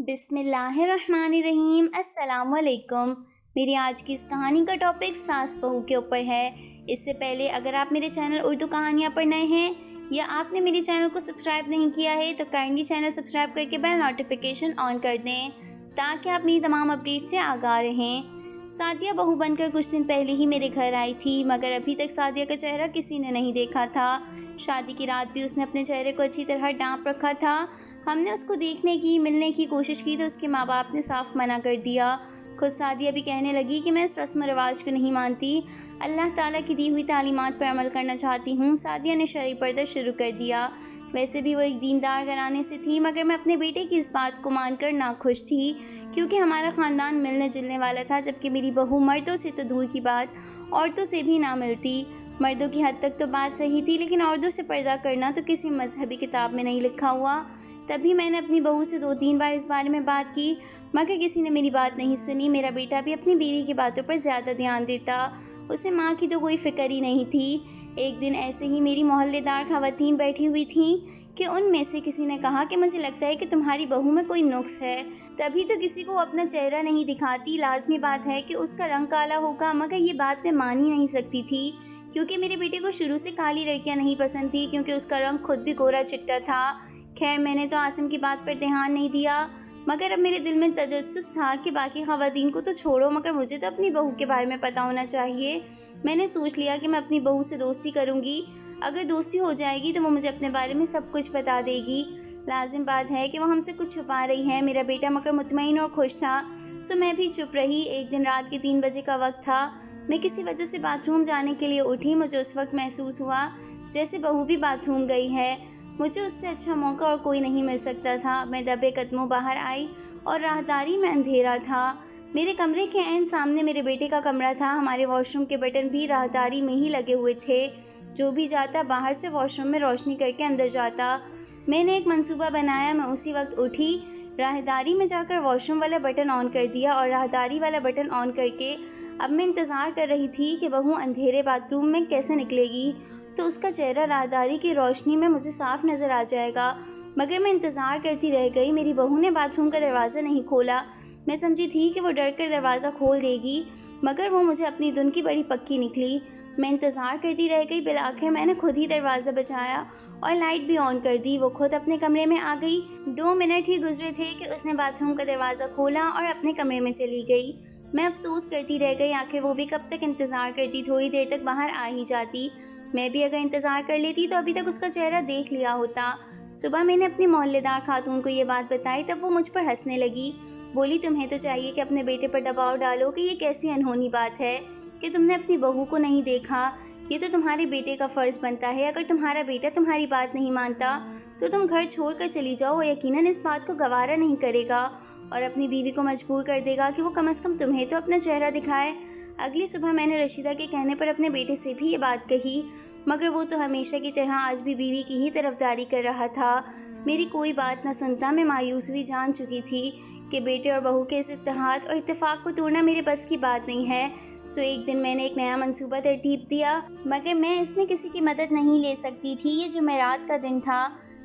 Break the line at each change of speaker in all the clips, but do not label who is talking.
बिस्मिल्लाहिर्रहमानिर्रहीम अस्सलामुअलैकुम। मेरी आज की इस कहानी का टॉपिक सास बहू के ऊपर है। इससे पहले अगर आप मेरे चैनल उर्दू कहानियाँ पर नए हैं या आपने मेरे चैनल को सब्सक्राइब नहीं किया है तो काइंडली चैनल सब्सक्राइब करके बेल नोटिफिकेशन ऑन कर दें ताकि आप मेरी तमाम अपडेट से आगाह रहें। सादिया बहू बनकर कुछ दिन पहले ही मेरे घर आई थी, मगर अभी तक सादिया का चेहरा किसी ने नहीं देखा था। शादी की रात भी उसने अपने चेहरे को अच्छी तरह ढांप रखा था। हमने उसको देखने की, मिलने की कोशिश की तो उसके माँ बाप ने साफ मना कर दिया। खुद सादिया भी कहने लगी कि मैं इस रस्म रिवाज को नहीं मानती, अल्लाह ताला की दी हुई तालीमात पर अमल करना चाहती हूँ। सादिया ने शरई पर्दा शुरू कर दिया। वैसे भी वो एक दीनदार घराने से थी, मगर मैं अपने बेटे की इस बात को मानकर नाखुश थी, क्योंकि हमारा ख़ानदान मिलने जुलने वाला था, जबकि मेरी बहू मर्दों से तो दूर की बात औरतों से भी ना मिलती। मर्दों की हद तक तो बात सही थी, लेकिन औरतों से पर्दा करना तो किसी मजहबी किताब में नहीं लिखा हुआ। तभी मैंने अपनी बहू से 2-3 बार इस बारे में बात की, मगर किसी ने मेरी बात नहीं सुनी। मेरा बेटा भी अपनी बीवी की बातों पर ज़्यादा ध्यान देता, उसे माँ की तो कोई फ़िक्र ही नहीं थी। एक दिन ऐसे ही मेरी मोहल्लेदार ख़वातीन बैठी हुई थीं कि उनमें से किसी ने कहा कि मुझे लगता है कि तुम्हारी बहू में कोई नुक्स है, तभी तो किसी को अपना चेहरा नहीं दिखाती। लाजमी बात है कि उसका रंग काला होगा, मगर ये बात मैं मान ही नहीं सकती थी, क्योंकि मेरे बेटे को शुरू से काली लड़कियां नहीं पसंद थी, क्योंकि उसका रंग खुद भी गोरा चिट्टा था। खैर, मैंने तो आसिम की बात पर ध्यान नहीं दिया, मगर अब मेरे दिल में तजस्सुस था कि बाकी ख़वातीन को तो छोड़ो, मगर मुझे तो अपनी बहू के बारे में पता होना चाहिए। मैंने सोच लिया कि मैं अपनी बहू से दोस्ती करूँगी। अगर दोस्ती हो जाएगी तो वो मुझे अपने बारे में सब कुछ बता देगी। लाजिम बात है कि वो हमसे कुछ छुपा रही है। मेरा बेटा मगर मुतमईन और खुश था, सो मैं भी चुप रही। एक दिन रात के 3 बजे का वक्त था। मैं किसी वजह से बाथरूम जाने के लिए उठी। मुझे उस वक्त महसूस हुआ जैसे बहू भी बाथरूम गई है। मुझे उससे अच्छा मौका और कोई नहीं मिल सकता था। मैं दबे कदमों बाहर आई और राहदारी में अंधेरा था। मेरे कमरे के ऐन सामने मेरे बेटे का कमरा था। हमारे वॉशरूम के बटन भी राहदारी में ही लगे हुए थे। जो भी जाता बाहर से वॉशरूम में रोशनी करके अंदर जाता। मैंने एक मंसूबा बनाया। मैं उसी वक्त उठी, राहदारी में जाकर वॉशरूम वाला बटन ऑन कर दिया और राहदारी वाला बटन ऑन करके अब मैं इंतज़ार कर रही थी कि बहू अंधेरे बाथरूम में कैसे निकलेगी तो उसका चेहरा राहदारी की रोशनी में मुझे साफ नज़र आ जाएगा। मगर मैं इंतज़ार करती रह गई। मेरी बहू ने बाथरूम का दरवाज़ा नहीं खोला। मैं समझी थी कि वो डर कर दरवाज़ा खोल देगी, मगर वो मुझे अपनी धुन की बड़ी पक्की निकली। मैं इंतज़ार करती रह गई। बिलाखिर मैंने खुद ही दरवाज़ा बचाया और लाइट भी ऑन कर दी। वो खुद अपने कमरे में आ गई। 2 मिनट ही गुजरे थे कि उसने बाथरूम का दरवाज़ा खोला और अपने कमरे में चली गई। मैं अफसोस करती रह गई, आखिर वो भी कब तक इंतज़ार करती, थोड़ी देर तक बाहर आ ही जाती। मैं भी अगर इंतज़ार कर लेती तो अभी तक उसका चेहरा देख लिया होता। सुबह मैंने अपनी मोहल्लेदार खातून को ये बात बताई, तब वो मुझ पर हंसने लगी। बोली, तुम्हें तो चाहिए कि अपने बेटे पर दबाव डालो कि ये कैसी अनहोनी बात है कि तुमने अपनी बहू को नहीं देखा। ये तो तुम्हारे बेटे का फ़र्ज़ बनता है। अगर तुम्हारा बेटा तुम्हारी बात नहीं मानता तो तुम घर छोड़कर चली जाओ। यकीनन इस बात को गवारा नहीं करेगा और अपनी बीवी को मजबूर कर देगा कि वो कम से कम तुम्हें तो अपना चेहरा दिखाए। अगली सुबह मैंने रशीदा के कहने पर अपने बेटे से भी ये बात कही, मगर वो तो हमेशा की तरह आज भी बीवी की ही तरफदारी कर रहा था। मेरी कोई बात न सुनता। मैं मायूस हुई, जान चुकी थी कि बेटे और बहू के इस इत्तेहाद और इत्तेफाक को तोड़ना मेरे बस की बात नहीं है। सो एक दिन मैंने एक नया मंसूबा तरतीब दिया, मगर मैं इसमें किसी की मदद नहीं ले सकती थी। ये जुमेरात का दिन था।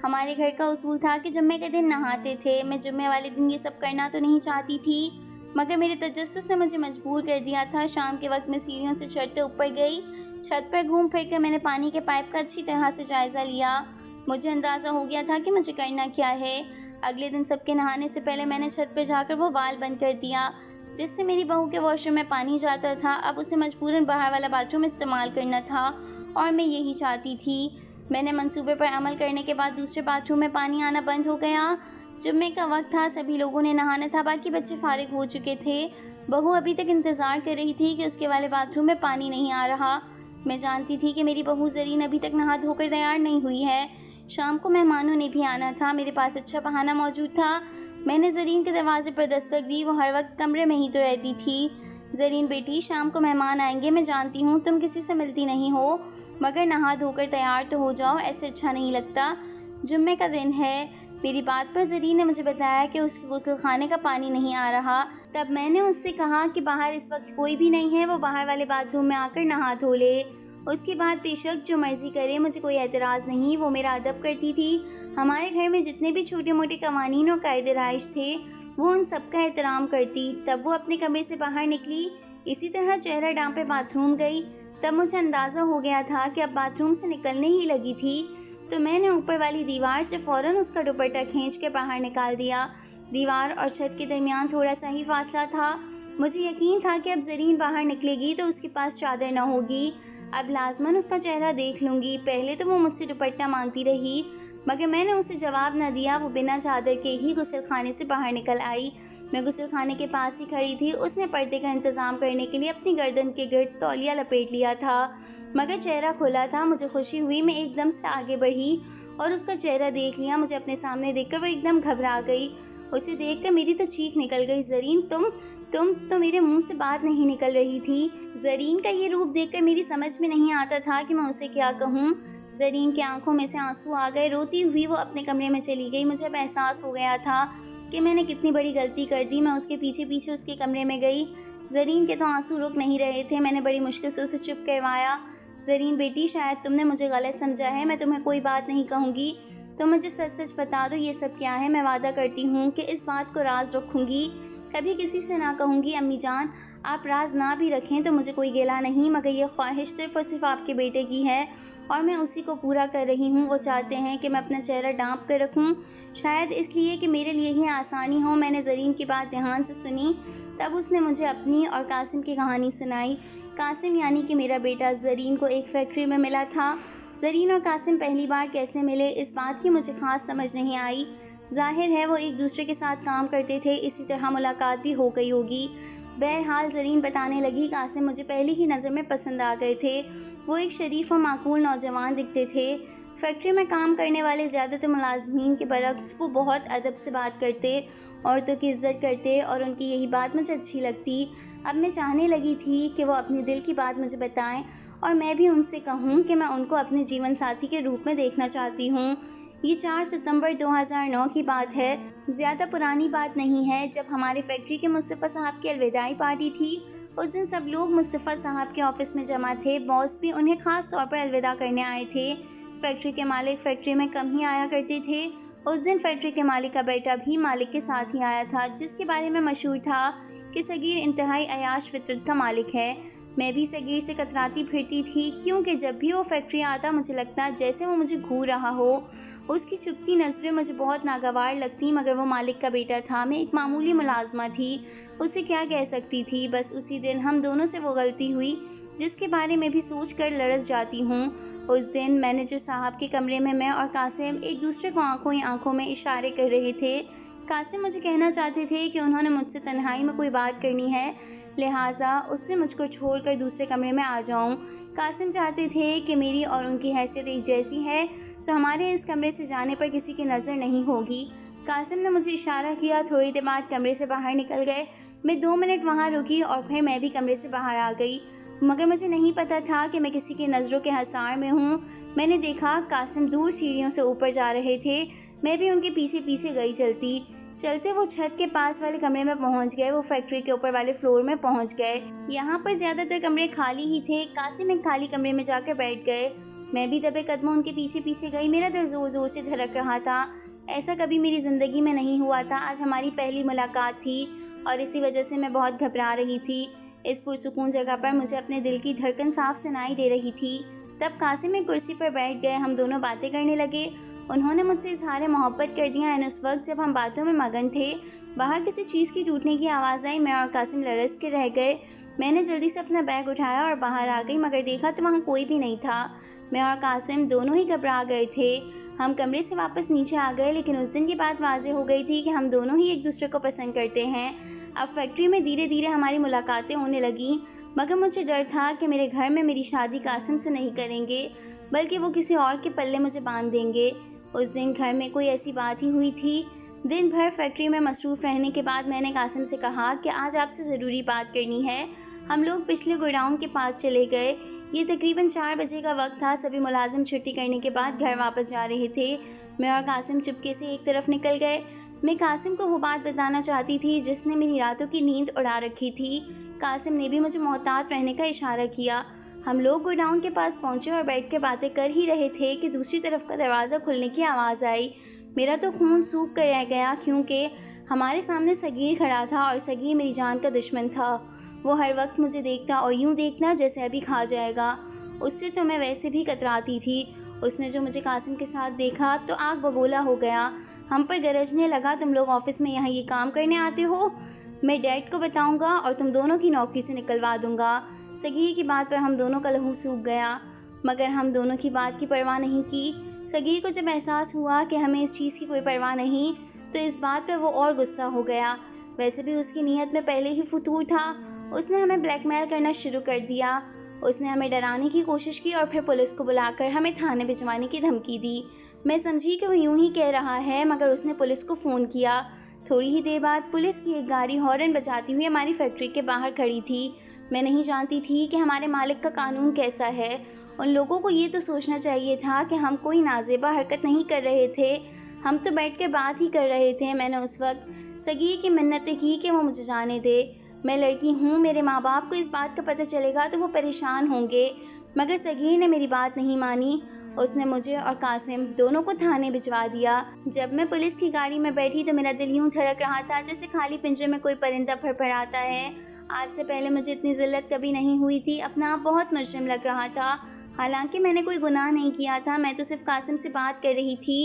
हमारे घर का उसूल था कि जुम्मे के दिन नहाते थे। मैं जुम्मे वाले दिन ये सब करना तो नहीं चाहती थी, मगर मेरे तजस्सुस ने मुझे मजबूर कर दिया था। शाम के वक्त मैं सीढ़ियों से चढ़ते ऊपर गई। छत पर घूम फिर कर मैंने पानी के पाइप का अच्छी तरह से जायज़ा लिया। मुझे अंदाज़ा हो गया था कि मुझे करना क्या है। अगले दिन सबके नहाने से पहले मैंने छत पर जाकर वो वाल बंद कर दिया जिससे मेरी बहू के वॉशरूम में पानी जाता था। अब उसे मजबूरन बाहर वाला बाथरूम इस्तेमाल करना था और मैं यही चाहती थी। मैंने मंसूबे पर अमल करने के बाद दूसरे बाथरूम में पानी आना बंद हो गया। जुम्मे का वक्त था, सभी लोगों ने नहाना था, बाकी बच्चे फारिग हो चुके थे। बहू अभी तक इंतज़ार कर रही थी कि उसके वाले बाथरूम में पानी नहीं आ रहा। मैं जानती थी कि मेरी बहू ज़रीन अभी तक नहा धोकर तैयार नहीं हुई है। शाम को मेहमानों ने भी आना था। मेरे पास अच्छा बहाना मौजूद था। मैंने ज़रीन के दरवाजे पर दस्तक दी। वो हर वक्त कमरे में ही तो रहती थी। ज़रीन बेटी, शाम को मेहमान आएंगे। मैं जानती हूँ तुम किसी से मिलती नहीं हो, मगर नहा धोकर तैयार तो हो जाओ, ऐसे अच्छा नहीं लगता। जुम्मे का दिन है। मेरी बात पर ज़रीन ने मुझे बताया कि उसके गुस्लखाने का पानी नहीं आ रहा। तब मैंने उससे कहा कि बाहर इस वक्त कोई भी नहीं है, वो बाहर वाले बाथरूम में आकर नहा धो ले। उसके बाद बेशक जो मर्ज़ी करे, मुझे कोई एतराज़ नहीं। वो मेरा अदब करती थी। हमारे घर में जितने भी छोटे मोटे कवानीन और कायदे राइज थे, वो उन सब का एहतराम करती। तब वो अपने कमरे से बाहर निकली, इसी तरह चेहरा डांपे बाथरूम गई। तब मुझे अंदाज़ा हो गया था कि अब बाथरूम से निकलने ही लगी थी, तो मैंने ऊपर वाली दीवार से फ़ौरन उसका दुपट्टा खींच के बाहर निकाल दिया। दीवार और छत के दरमियान थोड़ा सा ही फासला था। मुझे यकीन था कि अब ज़रीन बाहर निकलेगी तो उसके पास चादर न होगी। अब लाजमन उसका चेहरा देख लूँगी। पहले तो वो मुझसे दुपट्टा मांगती रही, मगर मैंने उसे जवाब न दिया। वो बिना चादर के ही गुस्लखाने से बाहर निकल आई। मैं गुस्लखाने के पास ही खड़ी थी। उसने पर्दे का इंतज़ाम करने के लिए अपनी गर्दन के गिर्द तौलिया लपेट लिया था, मगर चेहरा खुला था। मुझे खुशी हुई। मैं एकदम से आगे बढ़ी और उसका चेहरा देख लिया। मुझे अपने सामने देखकर वो एकदम घबरा गई। उसे देखकर मेरी तो चीख निकल गई। ज़रीन, तुम तो मेरे मुंह से बात नहीं निकल रही थी। ज़रीन का ये रूप देखकर मेरी समझ में नहीं आता था कि मैं उसे क्या कहूँ। ज़रीन की आंखों में से आंसू आ गए। रोती हुई वो अपने कमरे में चली गई। मुझे अब एहसास हो गया था कि मैंने कितनी बड़ी गलती कर दी। मैं उसके पीछे पीछे उसके कमरे में गई। ज़रीन के तो आंसू रुक नहीं रहे थे। मैंने बड़ी मुश्किल से उसे चुप करवाया। ज़रीन बेटी, शायद तुमने मुझे गलत समझा है। मैं तुम्हें कोई बात नहीं कहूँगी, तो मुझे सच सच बता दो ये सब क्या है। मैं वादा करती हूँ कि इस बात को राज रखूँगी, कभी किसी से ना कहूँगी। अम्मी जान, आप राज ना भी रखें तो मुझे कोई गिला नहीं, मगर ये ख्वाहिश सिर्फ़ और सिर्फ आपके बेटे की है और मैं उसी को पूरा कर रही हूँ। वो चाहते हैं कि मैं अपना चेहरा ढाँप कर रखूँ, शायद इसलिए कि मेरे लिए ही आसानी हो। मैंने ज़रीन की बात ध्यान से सुनी। तब उसने मुझे अपनी और कासिम की कहानी सुनाई। कासिम यानी कि मेरा बेटा ज़रीन को एक फैक्ट्री में मिला था। ज़रीन और कासिम पहली बार कैसे मिले, इस बात की मुझे ख़ास समझ नहीं आई। जाहिर है वो एक दूसरे के साथ काम करते थे, इसी तरह मुलाकात भी हो गई होगी। बहरहाल ज़रीन बताने लगी, कासिम मुझे पहली ही नज़र में पसंद आ गए थे। वो एक शरीफ और माकूल नौजवान दिखते थे। फैक्ट्री में काम करने वाले ज़्यादातर मुलाजमीन के बरक्स वो बहुत अदब से बात करते, औरतों की इज़्ज़त करते और उनकी यही बात मुझे अच्छी लगती। अब मैं चाहने लगी थी कि वो अपनी दिल की बात मुझे बताएं और मैं भी उनसे कहूँ कि मैं उनको अपने जीवन साथी के रूप में देखना चाहती हूँ। ये 4 सितंबर 2009 की बात है, ज़्यादा पुरानी बात नहीं है। जब हमारे फैक्ट्री के मुस्तफ़ा साहब की अलविदाई पार्टी थी, उस दिन सब लोग मुस्तफ़ा साहब के ऑफ़िस में जमा थे। बॉस भी उन्हें ख़ास तौर पर अलविदा करने आए थे। फैक्ट्री के मालिक फैक्ट्री में कम ही आया करते थे। उस दिन फैक्ट्री के मालिक का बेटा भी मालिक के साथ ही आया था, जिसके बारे में मशहूर था कि सगीर इंतहाई अयाश फितरत का मालिक है। मैं भी सगीर से कतराती फिरती थी, क्योंकि जब भी वो फैक्ट्री आता मुझे लगता जैसे वो मुझे घूर रहा हो। उसकी चुपती नज़रें मुझे बहुत नागवार लगती, मगर वो मालिक का बेटा था। मैं एक मामूली मुलाजमा थी, उसे क्या कह सकती थी। बस उसी दिन हम दोनों से वो गलती हुई जिसके बारे में भी सोच कर लरस जाती हूँ। उस दिन मैनेजर साहब के कमरे में मैं और कासिम एक दूसरे को आंखों ही आंखों में इशारे कर रहे थे। कासिम मुझे कहना चाहते थे कि उन्होंने मुझसे तन्हाई में कोई बात करनी है, लिहाजा उससे मुझको छोड़कर दूसरे कमरे में आ जाऊं। कासिम चाहते थे कि मेरी और उनकी हैसियत एक जैसी है, तो हमारे इस कमरे से जाने पर किसी की नज़र नहीं होगी। कासिम ने मुझे इशारा किया। थोड़ी देर बाद कमरे से बाहर निकल गए। मैं 2 मिनट वहाँ रुकी और फिर मैं भी कमरे से बाहर आ गई, मगर मुझे नहीं पता था कि मैं किसी की नज़रों के हसार में हूँ। मैंने देखा कासिम दूर सीढ़ियों से ऊपर जा रहे थे। मैं भी उनके पीछे पीछे गई। चलते वो छत के पास वाले कमरे में पहुंच गए। वो फैक्ट्री के ऊपर वाले फ्लोर में पहुंच गए। यहाँ पर ज़्यादातर कमरे खाली ही थे। कासिम एक खाली कमरे में जाकर बैठ गए। मैं भी दबे कदमों उनके पीछे पीछे गई। मेरा दिल ज़ोर ज़ोर से धड़क रहा था। ऐसा कभी मेरी ज़िंदगी में नहीं हुआ था। आज हमारी पहली मुलाकात थी और इसी वजह से मैं बहुत घबरा रही थी। इस पुरसुकून जगह पर मुझे अपने दिल की धड़कन साफ सुनाई दे रही थी। तब कासिम एक कुर्सी पर बैठ गए। हम दोनों बातें करने लगे। उन्होंने मुझसे इज़हार मोहब्बत कर दिया। उस वक्त जब हम बातों में मगन थे, बाहर किसी चीज़ की टूटने की आवाज़ आई। मैं और कासिम लरस के रह गए। मैंने जल्दी से अपना बैग उठाया और बाहर आ गई, मगर देखा तो वहाँ कोई भी नहीं था। मैं और कासिम दोनों ही घबरा गए थे। हम कमरे से वापस नीचे आ गए, लेकिन उस दिन की बात वाज़ेह हो गई थी कि हम दोनों ही एक दूसरे को पसंद करते हैं। अब फैक्ट्री में धीरे धीरे हमारी मुलाकातें होने लगीं, मगर मुझे डर था कि मेरे घर में मेरी शादी कासिम से नहीं करेंगे, बल्कि वो किसी और के पल्ले मुझे बांध देंगे। उस दिन घर में कोई ऐसी बात ही हुई थी। दिन भर फैक्ट्री में मसरूफ़ रहने के बाद मैंने कासिम से कहा कि आज आपसे ज़रूरी बात करनी है। हम लोग पिछले गोडाउन के पास चले गए। ये तकरीबन 4 बजे का वक्त था। सभी मुलाजिम छुट्टी करने के बाद घर वापस जा रहे थे। मैं और कासिम चुपके से एक तरफ निकल गए। मैं कासिम को वो बात बताना चाहती थी जिसने मेरी रातों की नींद उड़ा रखी थी। कासिम ने भी मुझे मोहतात रहने का इशारा किया। हम लोग गोडाउन के पास पहुंचे और बैठ के बातें कर ही रहे थे कि दूसरी तरफ का दरवाज़ा खुलने की आवाज़ आई। मेरा तो खून सूख कर रह गया, क्योंकि हमारे सामने सगीर खड़ा था और सगीर मेरी जान का दुश्मन था। वो हर वक्त मुझे देखता और यूँ देखता जैसे अभी खा जाएगा। उससे तो मैं वैसे भी कतराती थी। उसने जो मुझे कासिम के साथ देखा तो आग बगोला हो गया। हम पर गरजने लगा, तुम लोग ऑफिस में यहाँ ये काम करने आते हो? मैं डैड को बताऊंगा और तुम दोनों की नौकरी से निकलवा दूंगा। सगीर की बात पर हम दोनों का लहू सूख गया, मगर हम दोनों की बात की परवाह नहीं की। सगीर को जब एहसास हुआ कि हमें इस चीज़ की कोई परवाह नहीं, तो इस बात पर वो और गुस्सा हो गया। वैसे भी उसकी नीयत में पहले ही फतूर था। उसने हमें ब्लैकमेल करना शुरू कर दिया। उसने हमें डराने की कोशिश की और फिर पुलिस को बुलाकर हमें थाने भिजवाने की धमकी दी। मैं समझी कि वो यूं ही कह रहा है, मगर उसने पुलिस को फ़ोन किया। थोड़ी ही देर बाद पुलिस की एक गाड़ी हॉर्न बजाती हुई हमारी फैक्ट्री के बाहर खड़ी थी। मैं नहीं जानती थी कि हमारे मालिक का कानून कैसा है। उन लोगों को ये तो सोचना चाहिए था कि हम कोई नाजेबा हरकत नहीं कर रहे थे, हम तो बैठ कर बात ही कर रहे थे। मैंने उस वक्त सगीर की मिन्नतें की कि वो मुझे जाने दे। मैं लड़की हूँ, मेरे माँ बाप को इस बात का पता चलेगा तो वो परेशान होंगे, मगर सगीर ने मेरी बात नहीं मानी। उसने मुझे और कासिम दोनों को थाने भिजवा दिया। जब मैं पुलिस की गाड़ी में बैठी तो मेरा दिल यूं धड़क रहा था जैसे खाली पिंजरे में कोई परिंदा फड़फड़ाता है। आज से पहले मुझे इतनी जिल्लत कभी नहीं हुई थी। अपना आप बहुत मुजरिम लग रहा था, हालांकि मैंने कोई गुनाह नहीं किया था। मैं तो सिर्फ कासिम से बात कर रही थी।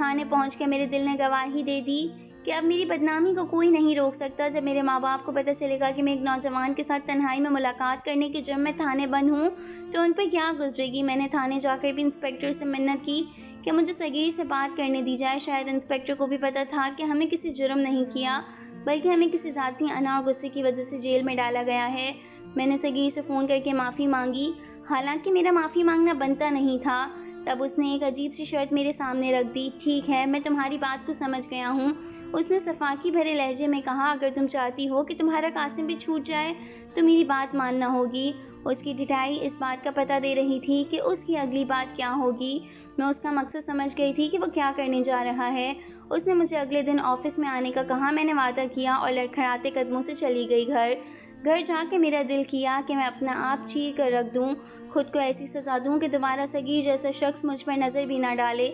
थाने पहुँच कर मेरे दिल ने गवाही दे दी कि अब मेरी बदनामी को कोई नहीं रोक सकता। जब मेरे माँ बाप को पता चलेगा कि मैं एक नौजवान के साथ तन्हाई में मुलाकात करने की जुर्म में थाने बंद हूँ, तो उन पर क्या गुजरेगी। मैंने थाने जाकर भी इंस्पेक्टर से मिन्नत की कि मुझे सगीर से बात करने दी जाए। शायद इंस्पेक्टर को भी पता था कि हमें किसी जुर्म नहीं किया, बल्कि हमें किसी ज़ाती अना और गुस्से की वजह से जेल में डाला गया है। मैंने सगीर से फ़ोन करके माफ़ी मांगी, हालांकि मेरा माफ़ी मांगना बनता नहीं था। तब उसने एक अजीब सी शर्त मेरे सामने रख दी। ठीक है, मैं तुम्हारी बात को समझ गया हूँ, उसने सफाकी भरे लहजे में कहा। अगर तुम चाहती हो कि तुम्हारा कासिम भी छूट जाए तो मेरी बात मानना होगी। उसकी ढिठाई इस बात का पता दे रही थी कि उसकी अगली बात क्या होगी। मैं उसका मकसद समझ गई थी कि वो क्या करने जा रहा है। उसने मुझे अगले दिन ऑफिस में आने का कहा। मैंने वादा किया और लड़खड़ाते कदमों से चली गई घर जाके मेरा दिल किया कि मैं अपना आप चीर कर रख दूं, खुद को ऐसी सज़ा दूं कि दोबारा सगीर जैसा शख्स मुझ पर नज़र भी ना डाले।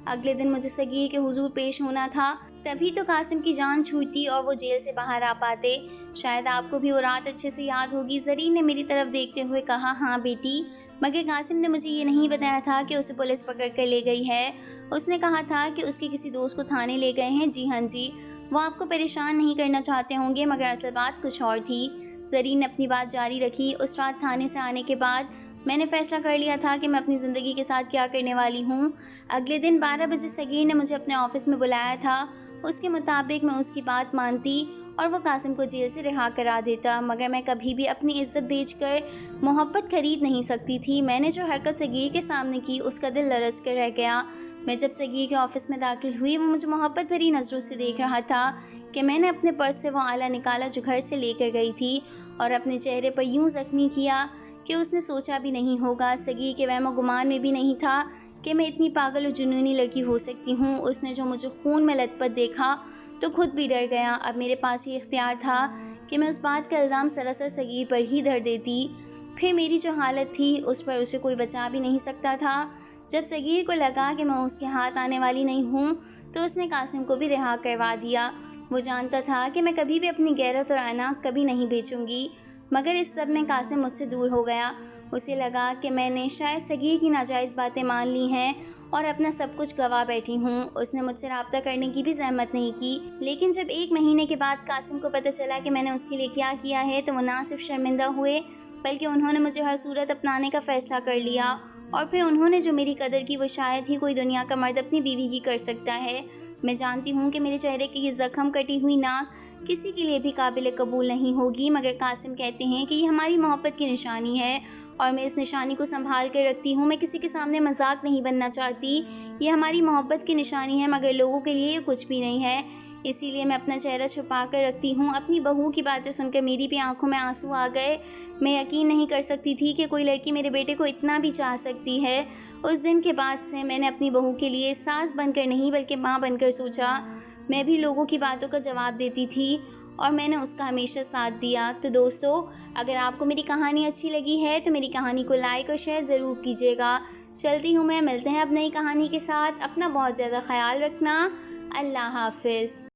अगले दिन मुझे सगीर के हुजूर पेश होना था, तभी तो कासिम की जान छूटती और वो जेल से बाहर आ पाते। शायद आपको भी वो रात अच्छे से याद होगी। ज़रीन ने मेरी तरफ देखते हुए कहा, हाँ बेटी, मगर कासिम ने मुझे ये नहीं बताया था कि उसे पुलिस पकड़ कर ले गई है। उसने कहा था कि उसके किसी दोस्त को थाने ले गए हैं। जी हाँ जी, वो आपको परेशान नहीं करना चाहते होंगे, मगर असल बात कुछ और थी। ज़रीन ने अपनी बात जारी रखी। उस रात थाने से आने के बाद मैंने फ़ैसला कर लिया था कि मैं अपनी ज़िंदगी के साथ क्या करने वाली हूँ। अगले दिन 12 बजे सगीर ने मुझे अपने ऑफिस में बुलाया था। उसके मुताबिक मैं उसकी बात मानती और वो कासिम को जेल से रिहा करा देता, मगर मैं कभी भी अपनी इज्जत बेचकर मोहब्बत खरीद नहीं सकती थी। मैंने जो हरकत सगीर के सामने की, उसका दिल लरज़ कर रह गया। मैं जब सगीर के ऑफिस में दाखिल हुई, वो मुझे मोहब्बत भरी नज़रों से देख रहा था कि मैंने अपने पर्स से वो आला निकाला जो घर से लेकर गई थी, और अपने चेहरे पर यूं ज़ख्मी किया कि उसने सोचा भी नहीं होगा। सगीर के वहमो गुमान में भी नहीं था कि मैं इतनी पागल और जुनूनी लड़की हो सकती हूँ। उसने जो मुझे खून में लथपथ देखा तो खुद भी डर गया। अब मेरे पास ये इख्तियार था कि मैं उस बात का इल्ज़ाम सरासर सगीर पर ही धर देती। फिर मेरी जो हालत थी उस पर उसे कोई बचा भी नहीं सकता था। जब सगीर को लगा कि मैं उसके हाथ आने वाली नहीं हूँ, तो उसने कासिम को भी रिहा करवा दिया। वो जानता था कि मैं कभी भी अपनी गैरत और अना कभी नहीं बेचूंगी, मगर इस सब में कासिम मुझसे दूर हो गया। उसे लगा कि मैंने शायद सगीर की नाजायज़ बातें मान ली हैं और अपना सब कुछ गवा बैठी हूँ। उसने मुझसे रब्ता करने की भी ज़हमत नहीं की। लेकिन जब 1 महीने के बाद कासिम को पता चला कि मैंने उसके लिए क्या किया है, तो वो ना सिर्फ शर्मिंदा हुए, बल्कि उन्होंने मुझे हर सूरत अपनाने का फ़ैसला कर लिया। और फिर उन्होंने जो मेरी कदर की, वो शायद ही कोई दुनिया का मर्द अपनी बीवी की कर सकता है। मैं जानती हूँ कि मेरे चेहरे की ये ज़ख्म, कटी हुई नाक किसी के लिए भी काबिल कबूल नहीं होगी, मगर कासिम कहते हैं कि ये हमारी मोहब्बत की निशानी है और मैं इस निशानी को संभाल कर रखती हूँ। मैं किसी के सामने मजाक नहीं बनना चाहती। ये हमारी मोहब्बत की निशानी है, मगर लोगों के लिए ये कुछ भी नहीं है, इसीलिए मैं अपना चेहरा छुपा कर रखती हूँ। अपनी बहू की बातें सुनकर मेरी भी आंखों में आंसू आ गए। मैं यकीन नहीं कर सकती थी कि कोई लड़की मेरे बेटे को इतना भी चाह सकती है। उस दिन के बाद से मैंने अपनी बहू के लिए सास बनकर नहीं, बल्कि माँ बनकर सोचा। मैं भी लोगों की बातों का जवाब देती थी और मैंने उसका हमेशा साथ दिया। तो दोस्तों, अगर आपको मेरी कहानी अच्छी लगी है तो मेरी कहानी को लाइक और शेयर ज़रूर कीजिएगा। चलती हूँ मैं, मिलते हैं अब नई कहानी के साथ। अपना बहुत ज़्यादा ख्याल रखना। अल्लाह हाफ़िज़।